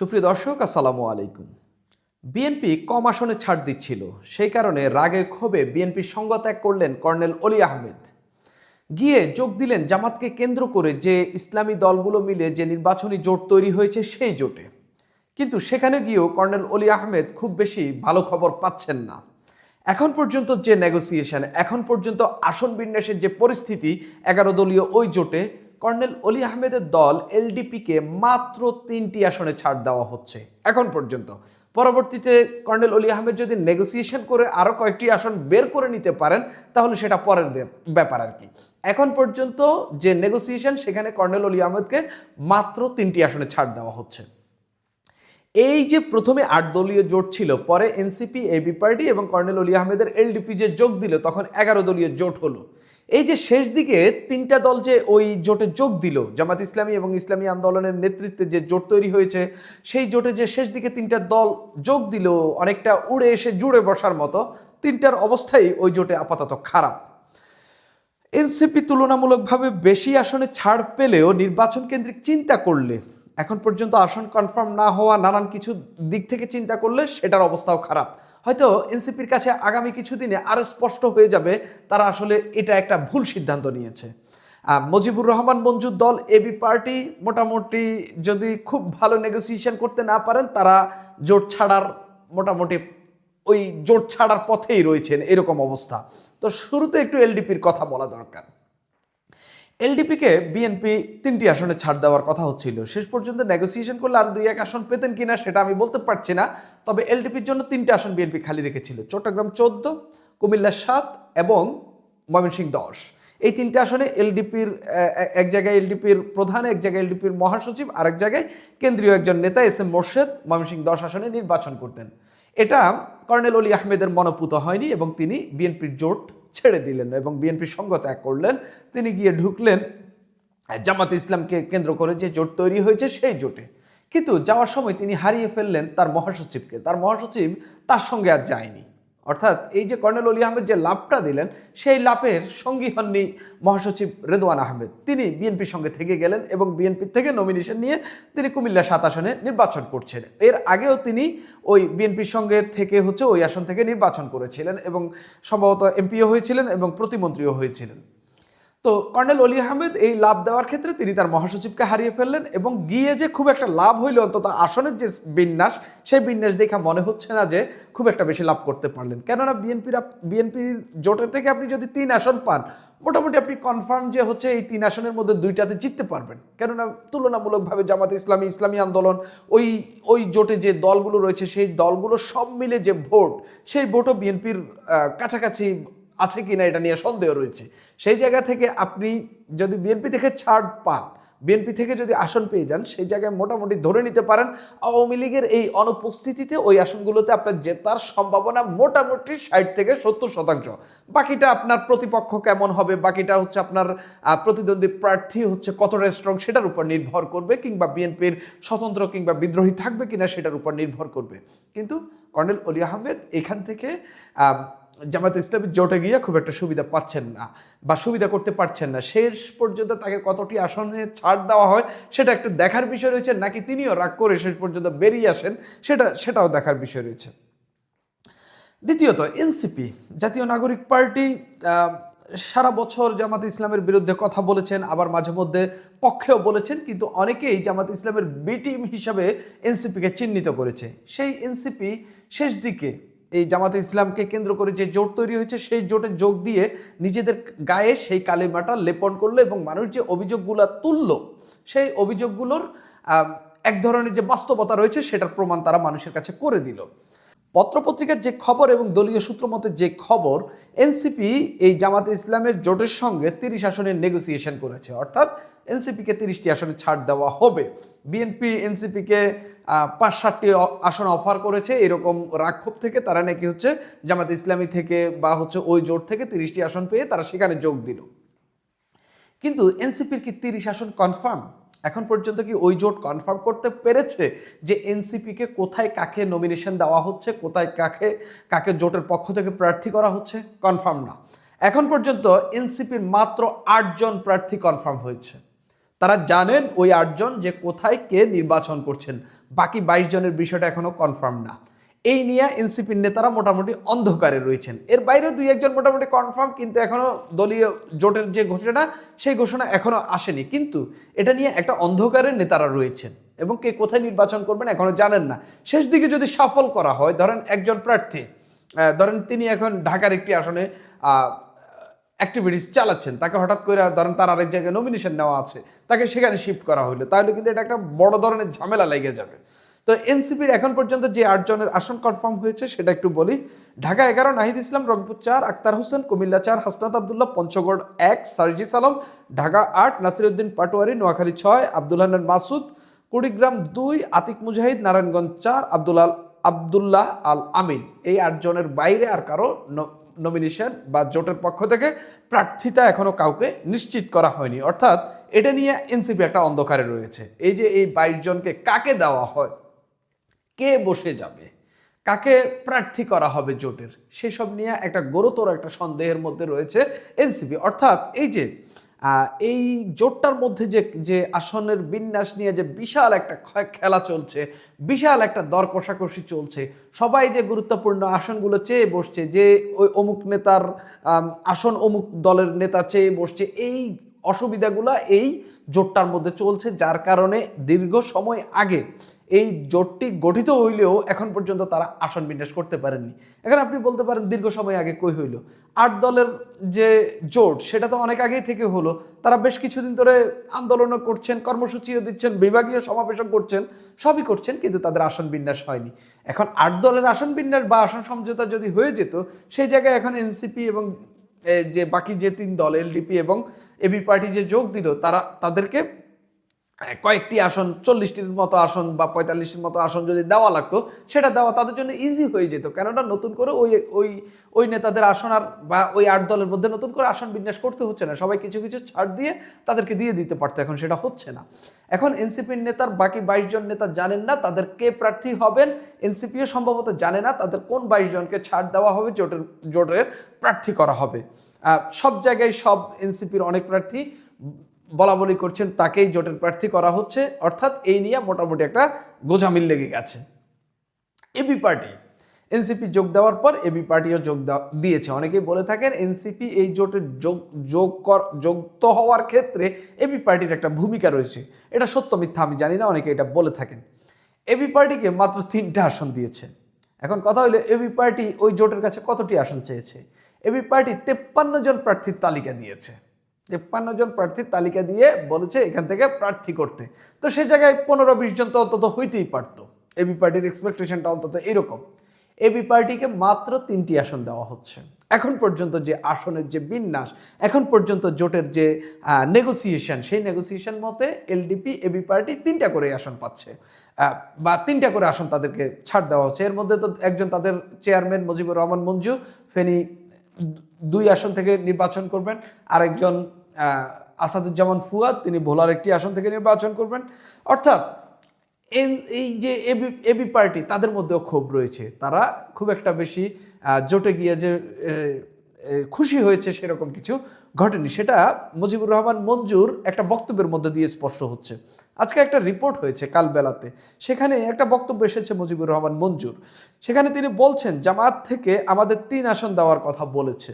সুপ্রিয় দর্শক, আসসালামু আলাইকুম। বিএনপি কম আসনে ছাড় দিচ্ছিল, সেই কারণে রাগে ক্ষোভে বিএনপির সঙ্গ ত্যাগ করলেন কর্নেল অলি আহমেদ। গিয়ে যোগ দিলেন জামাতকে কেন্দ্র করে যে ইসলামী দলগুলো মিলে যে নির্বাচনী জোট তৈরি হয়েছে সেই জোটে। কিন্তু সেখানে গিয়েও কর্নেল অলি আহমেদ খুব বেশি ভালো খবর পাচ্ছেন না। এখন পর্যন্ত যে নেগোসিয়েশন, এখন পর্যন্ত আসন বিন্যাসের যে পরিস্থিতি 11 দলীয় ওই জোটে, কর্নেল অলি আহমেদের দল এলডিপিকে মাত্র 3টি আসনে ছাড় দেওয়া হচ্ছে এখন পর্যন্ত। পরবর্তীতে কর্নেল অলি আহমেদ যদি নেগোসিয়েশন করে আরও কয়েকটি আসন বের করে নিতে পারেন তাহলে সেটা পরের ব্যাপার আর কি। এখন পর্যন্ত যে নেগোসিয়েশন, সেখানে কর্নেল অলি আহমেদকে মাত্র 3টি আসনে ছাড় দেওয়া হচ্ছে। এই যে প্রথমে 8 দলীয় জোট ছিল, পরে এনসিপি, এবি পার্টি এবং কর্নেল অলি আহমেদের এলডিপি যে যোগ দিল, তখন 11 দলীয় জোট হলো। এই যে শেষ দিকে 3টা দল যে ওই জোটে যোগ দিল, জামাত ইসলামী এবং ইসলামী আন্দোলনের নেতৃত্বে যে জোট তৈরি হয়েছে, সেই জোটে যে শেষ দিকে 3টা দল যোগ দিল, অনেকটা উড়ে এসে জুড়ে বসার মতো, 3টার অবস্থাই ওই জোটে আপাতত খারাপ। এনসিপি তুলনামূলকভাবে বেশি আসনে ছাড় পেলেও নির্বাচন কেন্দ্রিক চিন্তা করলে, এখন পর্যন্ত আসন কনফার্ম না হওয়া নানান কিছু দিক থেকে চিন্তা করলে সেটার অবস্থাও খারাপ। হয়তো এনসিপির কাছে আগামী কিছুদিনে আরও স্পষ্ট হয়ে যাবে তারা আসলে এটা একটা ভুল সিদ্ধান্ত নিয়েছে। মুজিবুর রহমান মঞ্জুর দল, এবি পার্টি মোটামুটি যদি খুব ভালো নেগোসিয়েশন করতে না পারেন, তারা জোট ছাড়ার মোটামুটি ওই জোট ছাড়ার পথেই রয়েছেন, এরকম অবস্থা। তো শুরুতে একটু এলডিপির কথা বলা দরকার। এলডিপিকে বিএনপি 3টি আসনে ছাড় দেওয়ার কথা হচ্ছিল, শেষ পর্যন্ত নেগোসিয়েশন করলে আর 2-1 আসন পেতেন কিনা সেটা আমি বলতে পারছি না। তবে এলডিপির জন্য 3টে আসন বিএনপি খালি রেখেছিল, চট্টগ্রাম 14, কুমিল্লা 7 এবং ময়মনসিংহ 10। এই 3টে আসনে এলডিপির এক জায়গায় এলডিপির প্রধান, এক জায়গায় এলডিপির মহাসচিব, আরেক জায়গায় কেন্দ্রীয় একজন নেতা এস এম মোর্শেদ ময়মনসিংহ 10 আসনে নির্বাচন করতেন। এটা কর্নেল অলি আহমেদের মনোপুত হয়নি এবং তিনি বিএনপির জোট ছেড়ে দিলেন এবং বিএনপির সঙ্গ ত্যাগ করলেন। তিনি গিয়ে ঢুকলেন জামাত ইসলামকে কেন্দ্র করে যে জোট তৈরি হয়েছে সেই জোটে। কিন্তু যাওয়ার সময় তিনি হারিয়ে ফেললেন তার মহাসচিবকে। তার মহাসচিব তার সঙ্গে আর যায়নি। অর্থাৎ এই যে কর্নেল অলি আহমেদ যে লাভটা দিলেন, সেই লাভের সঙ্গী হননি মহাসচিব রেদওয়ান আহমেদ। তিনি বিএনপির সঙ্গে থেকে গেলেন এবং বিএনপির থেকে নমিনেশন নিয়ে তিনি কুমিল্লা 7 আসনে নির্বাচন করছেন। এর আগেও তিনি ওই বিএনপির সঙ্গে থেকে ওই আসন থেকে নির্বাচন করেছিলেন এবং সম্ভবত এমপিও হয়েছিলেন এবং প্রতিমন্ত্রীও হয়েছিলেন। তো কর্নেল অলি আহমেদ এই লাভ দেওয়ার ক্ষেত্রে তিনি তার মহাসচিবকে হারিয়ে ফেললেন এবং গিয়ে যে খুব একটা লাভ হইল, অন্তত আসনের যে বিন্যাস, সেই বিন্যাস দেখা মনে হচ্ছে না যে খুব একটা বেশি লাভ করতে পারলেন। কেননা বিএনপির জোটের থেকে আপনি যদি 3 আসন পান, মোটামুটি আপনি কনফার্ম যে এই 3 আসনের মধ্যে 2টাতে জিততে পারবেন। কেননা তুলনামূলকভাবে জামাত ইসলামী, ইসলামী আন্দোলন, ওই জোটে যে দলগুলো রয়েছে, সেই দলগুলো সব মিলে যে ভোট, সেই ভোটও বিএনপির কাছাকাছি আছে কিনা এটা নিয়ে সন্দেহ রয়েছে। সেই জায়গা থেকে আপনি যদি বিএনপি থেকে ছাড় পান, বিএনপি থেকে যদি আসন পেয়ে যান, সেই জায়গায় মোটামুটি ধরে নিতে পারেন আওয়ামী লীগের এই অনুপস্থিতিতে ওই আসনগুলোতে আপনার জেতার সম্ভাবনা মোটামুটি 60 থেকে 70%। বাকিটা আপনার প্রতিপক্ষ কেমন হবে, বাকিটা আপনার প্রতিদ্বন্দ্বী প্রার্থী কতটা স্ট্রং সেটার উপর নির্ভর করবে, কিংবা বিএনপির স্বতন্ত্র কিংবা বিদ্রোহী থাকবে কিনা সেটার উপর নির্ভর করবে। কিন্তু কর্নেল অলি আহমেদ এখান থেকে জামাত ইসলামীর জোটে গিয়ে খুব একটা সুবিধা পাচ্ছেন না বা সুবিধা করতে পারছেন না। শেষ পর্যন্ত তাকে কতটি আসনে ছাড় দেওয়া হয় সেটা একটা দেখার বিষয় রয়েছে, নাকি তিনিও রাগ করে শেষ পর্যন্ত বেরিয়ে আসেন সেটাও দেখার বিষয় রয়েছে। দ্বিতীয়ত, এনসিপি জাতীয় নাগরিক পার্টি সারা বছর জামাত ইসলামের বিরুদ্ধে কথা বলেছেন, আবার মাঝে মধ্যে পক্ষেও বলেছেন, কিন্তু অনেকেই জামাত ইসলামের বি টিম হিসাবে এনসিপিকে চিহ্নিত করেছে। সেই এনসিপি শেষ দিকে এই জামাতে ইসলামকে কেন্দ্র করে যে জোট তৈরি হয়েছে, সেই জোটে যোগ দিয়ে নিজেদের গায়ে সেই কালিমাটা লেপন করলো এবং মানুষ যে অভিযোগগুলো তুললো, সেই অভিযোগগুলোর এক ধরনের যে বাস্তবতা রয়েছে সেটার প্রমাণ তারা মানুষের কাছে করে দিল। পত্রপত্রিকার যে খবর এবং দলীয় সূত্র মতে যে খবর, এনসিপি এই জামাতে ইসলামের জোটের সঙ্গে 30 আসনের নেগোসিয়েশন করেছে, অর্থাৎ এনসিপিকে 30টি আসনে ছাড় দেওয়া হবে। বিএনপি এনসিপিকে 5-7টি আসন অফার করেছে, এরকম রাক্ষোভ থেকে তারা নাকি জামাতে ইসলামী থেকে বা ওই জোট থেকে 30টি আসন পেয়ে তারা সেখানে যোগ দিল। কিন্তু এনসিপির কি 30 আসন কনফার্ম? এখন পর্যন্ত কি ওই জোট কনফার্ম করতে পেরেছে যে এনসিপিকে কোথায় কাকে নমিনেশন দেওয়া হচ্ছে, কোথায় কাকে জোটের পক্ষ থেকে প্রার্থী করা হচ্ছে? কনফার্ম না। এখন পর্যন্ত এনসিপির মাত্র 8 জন প্রার্থী কনফার্ম হয়েছে। তারা জানেন ওই 8 জন যে কোথায় কে নির্বাচন করছেন, বাকি 22 জনের বিষয়টা এখনো কনফার্ম না। এই নিয়ে এনসিপির নেতারা মোটামুটি অন্ধকারে রয়েছেন। এর বাইরেও 2-1 জন মোটামুটি কনফার্ম, কিন্তু এখনো দলীয় জোটের যে ঘোষণা সেই ঘোষণা এখনো আসেনি, কিন্তু এটা নিয়ে একটা অন্ধকারের নেতারা রয়েছেন এবং কে কোথায় নির্বাচন করবেন এখনো জানেন না। শেষ দিকে যদি সফল করা হয়, ধরেন একজন প্রার্থী, ধরেন তিনি এখন ঢাকার একটি আসনে অ্যাক্টিভিটিস চালাচ্ছেন, তাকে হঠাৎ করে ধরেন তার আরেক জায়গায় নমিনেশন নেওয়া আছে, তাকে সেখানে শিফট করা হলো, তাহলে কিন্তু এটা একটা বড় ধরনের ঝামেলা লেগে যাবে। তো এনসিপির এখন পর্যন্ত যে 8 জনের আসন কনফার্ম হয়েছে সেটা একটু বলি। ঢাকা 11 নাহিদ ইসলাম, রংপুর 4 আক্তার হোসেন, কুমিল্লা 4 হাসনাত আবদুল্লাহ, পঞ্চগড় 1 সার্জিস আলম, ঢাকা 8 নাসিরউদ্দিন পাটোয়ারি, নোয়াখালী 6 আব্দুল হান্নান মাসুদ, কুড়িগ্রাম 2 আতিক মুজাহিদ, নারায়ণগঞ্জ 4 আব্দুল্লাহ আল আমিন। এই 8 জনের বাইরে আর কারো নমিনেশন বা জোটের পক্ষ থেকে প্রার্থিতা এখনো কাউকে নিশ্চিত করা হয়নি, অর্থাৎ এটা নিয়ে এনসিপি একটা অন্ধকারে রয়েছে। এই যে এই 22 জনকে কাকে দেওয়া হয়, কে বসে যাবে, কাকে প্রার্থী করা হবে জোটের, সেসব নিয়ে একটা গুরুতর একটা সন্দেহের মধ্যে রয়েছে এনসিপি। অর্থাৎ এই জোটটার মধ্যে যে আসনের বিন্যাস নিয়ে যে বিশাল একটা খেলা চলছে, বিশাল একটা দর কষাকষি চলছে, সবাই যে গুরুত্বপূর্ণ আসনগুলো চেয়ে বসছে, যে ওই অমুক নেতার আসন অমুক দলের নেতা চেয়ে বসছে, এই অসুবিধাগুলো এই জোটটার মধ্যে চলছে, যার কারণে দীর্ঘ সময় আগে এই জোটটি গঠিত হইলেও এখন পর্যন্ত তারা আসন বিন্যাস করতে পারেননি। এখন আপনি বলতে পারেন দীর্ঘ সময় আগে কই হইল? 8 দলের যে জোট সেটা তো অনেক আগেই থেকে হলো, তারা বেশ কিছুদিন ধরে আন্দোলনও করছেন, কর্মসূচিও দিচ্ছেন, বিভাগীয় সমাবেশও করছেন, সবই করছেন, কিন্তু তাদের আসন বিন্যাস হয়নি। এখন 8 দলের আসন বিন্যাস বা আসন সমঝোতা যদি হয়ে যেত, সেই জায়গায় এখন এনসিপি এবং যে বাকি যে 3 দল এলডিপি এবং এবি পার্টি যে যোগ দিল, তাদেরকে কয়েকটি আসন, 40টির মতো আসন বা 45টির মতো আসন যদি দেওয়া লাগতো, সেটা দেওয়া তাদের জন্য ইজি হয়ে যেত, কেননা নতুন করে ওই নেতাদের আসন আর বা ওই 8 দলের মধ্যে নতুন করে আসন বিন্যাস করতে হচ্ছে না, সবাই কিছু কিছু ছাড় দিয়ে তাদেরকে দিয়ে দিতে পারতো। এখন সেটা হচ্ছে না। এখন এনসিপির নেতার বাকি 22 জন নেতা জানেন না তাদের কে প্রার্থী হবেন, এনসিপিও সম্ভবত জানে না তাদের কোন 22 জনকে ছাড় দেওয়া হবে, জোটের প্রার্থী করা হবে। সব জায়গায় সব এনসিপির অনেক প্রার্থী বলা বলি করছেন তাকেই জোটের প্রার্থী করা হচ্ছে, অর্থাৎ এই নিয়ে মোটামুটি একটা গোঝামিল লেগে গেছে। এবি পার্টি এনসিপি যোগ দেওয়ার পর এবি পার্টিও যোগ দিয়েছে। অনেকেই বলে থাকেন এনসিপি এই জোটের যুক্ত হওয়ার ক্ষেত্রে এবি পার্টির একটা ভূমিকা রয়েছে। এটা সত্য মিথ্যা আমি জানি না, অনেকে এটা বলে থাকেন। এবি পার্টিকে মাত্র 3টে আসন দিয়েছে। এখন কথা হলো এবি পার্টি ওই জোটের কাছে কতটি আসন চেয়েছে? এবি পার্টি 53 জন প্রার্থীর তালিকা দিয়েছে। 53 জন প্রার্থীর তালিকা দিয়ে বলেছে এখান থেকে প্রার্থী করতে। তো সেই জায়গায় 15-20 জন তো অন্তত হইতেই পারতো। এবি পার্টির এক্সপেকটেশনটা অন্তত এরকম। এবি পার্টিকে মাত্র 3টি আসন দেওয়া হচ্ছে। এখন পর্যন্ত যে আসনের যে বিন্যাস, এখন পর্যন্ত জোটের যে নেগোসিয়েশন, সেই নেগোসিয়েশন মতে এলডিপি এবি পার্টি 3টা করে আসন পাচ্ছে, বা 3টা করে আসন তাদেরকে ছাড় দেওয়া হচ্ছে। এর মধ্যে তো একজন তাদের চেয়ারম্যান মুজিবুর রহমান মঞ্জু ফেনী 2 আসন থেকে নির্বাচন করবেন, আরেকজন আসাদুজ্জামান ফুয়াদ তিনি ভোলার একটি আসন থেকে নির্বাচন করবেন। অর্থাৎ এই যে এবি পার্টি তাদের মধ্যেও ক্ষোভ রয়েছে, তারা খুব একটা বেশি জোটে গিয়ে যে খুশি হয়েছে সেরকম কিছু ঘটেনি, সেটা মুজিবুর রহমান মঞ্জুর একটা বক্তব্যের মধ্যে দিয়ে স্পষ্ট হচ্ছে। আজকে একটা রিপোর্ট হয়েছে কাল বেলাতে, সেখানে একটা বক্তব্য এসেছে মুজিবুর রহমান মঞ্জুর। সেখানে তিনি বলছেন জামায়াত থেকে আমাদের 3 আসন দেওয়ার কথা বলেছে,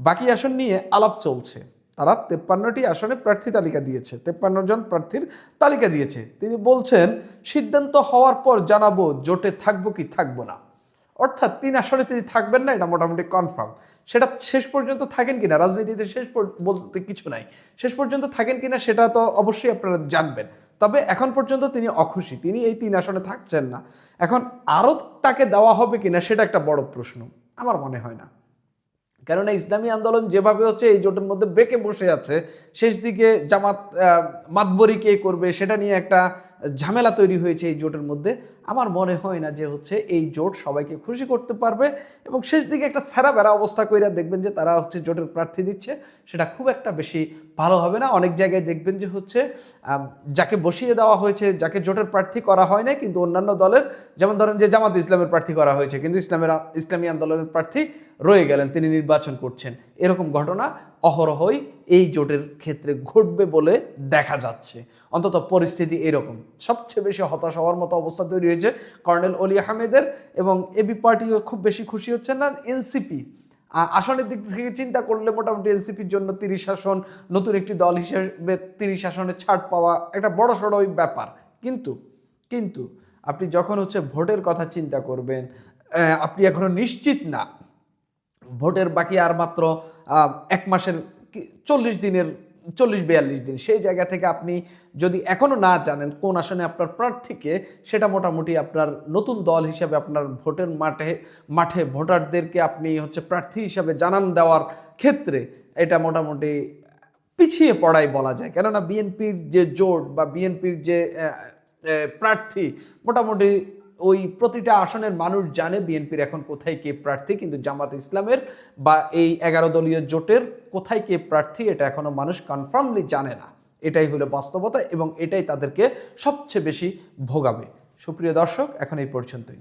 বাকি আসন নিয়ে আলাপ চলছে। তারা 53টি আসনে প্রার্থী তালিকা দিয়েছে, 53 জন প্রার্থীর তালিকা দিয়েছে। তিনি বলছেন সিদ্ধান্ত হওয়ার পর জানাবো জোটে থাকবো কি থাকবো না। অর্থাৎ 3 আসনে তিনি থাকবেন না, এটা মোটামুটি কনফার্ম। সেটা শেষ পর্যন্ত থাকেন কিনা, রাজনীতিতে শেষ বলতে কিছু নাই, শেষ পর্যন্ত থাকেন কিনা সেটা তো অবশ্যই আপনারা জানবেন। তবে এখন পর্যন্ত তিনি অখুশি, তিনি এই 3 আসনে থাকছেন না। এখন আরও তাকে দেওয়া হবে কিনা সেটা একটা বড় প্রশ্ন। আমার মনে হয় না, কেননা ইসলামী আন্দোলন যেভাবে হচ্ছে এই জোটের মধ্যে বেঁকে বসে আছে, শেষ দিকে জামাত মাতবরি কে করবে সেটা নিয়ে একটা ঝামেলা তৈরি হয়েছে এই জোটের মধ্যে। আমার মনে হয় না যে হচ্ছে এই জোট সবাইকে খুশি করতে পারবে, এবং শেষ দিকে একটা ছেঁড়া বেড়া অবস্থা কইরা দেখবেন যে তারা হচ্ছে জোটের প্রার্থী দিচ্ছে, সেটা খুব একটা বেশি ভালো হবে না। অনেক জায়গায় দেখবেন যে হচ্ছে যাকে বসিয়ে দেওয়া হয়েছে, যাকে জোটের প্রার্থী করা হয় না, কিন্তু অন্যান্য দলের, যেমন ধরেন যে জামাত ইসলামের প্রার্থী করা হয়েছে কিন্তু ইসলামী আন্দোলনের প্রার্থী রয়ে গেলেন, তিনি নির্বাচন করছেন, এরকম ঘটনা অহরহই এই জোটের ক্ষেত্রে ঘটবে বলে দেখা যাচ্ছে। অন্তত পরিস্থিতি এরকম। সবচেয়ে বেশি হতাশ হওয়ার মতো অবস্থা তৈরি হয়েছে কর্নেল অলি আহমেদের, এবং এবি পার্টিও খুব বেশি খুশি হচ্ছেন না। এনসিপি আসনের দিক থেকে চিন্তা করলে মোটামুটি এনসিপির জন্য 30 আসন, নতুন একটি দল হিসেবে 30 আসনে ছাড় পাওয়া একটা বড় সড়ো ব্যাপার। কিন্তু কিন্তু আপনি যখন হচ্ছে ভোটের কথা চিন্তা করবেন, আপনি এখনো নিশ্চিত না, ভোটের বাকি আর মাত্র 1 মাসের 40 দিনের 40-42 দিন, সেই জায়গা থেকে আপনি যদি এখনো না জানেন কোন আসনে আপনার প্রার্থীকে, সেটা মোটামুটি আপনার নতুন দল হিসাবে আপনার ভোটের মাঠে ভোটারদেরকে আপনি হচ্ছে প্রার্থী হিসাবে জানান দেওয়ার ক্ষেত্রে এটা মোটামুটি পিছিয়ে পড়াই বলা যায়। কেননা বিএনপির যে জোট বা বিএনপির যে প্রার্থী, মোটামুটি ওই প্রতিটা আসনের মানুষ জানে বিএনপির এখন কোথায় কে প্রার্থী, কিন্তু জামাত ইসলামের বা এই 11 দলীয় জোটের কোথায় কে প্রার্থী এটা এখনো মানুষ কনফার্মলি জানে না। এটাই হলো বাস্তবতা এবং এটাই তাদেরকে সবচেয়ে বেশি ভোগাবে। সুপ্রিয় দর্শক, এখন এই পর্যন্তই।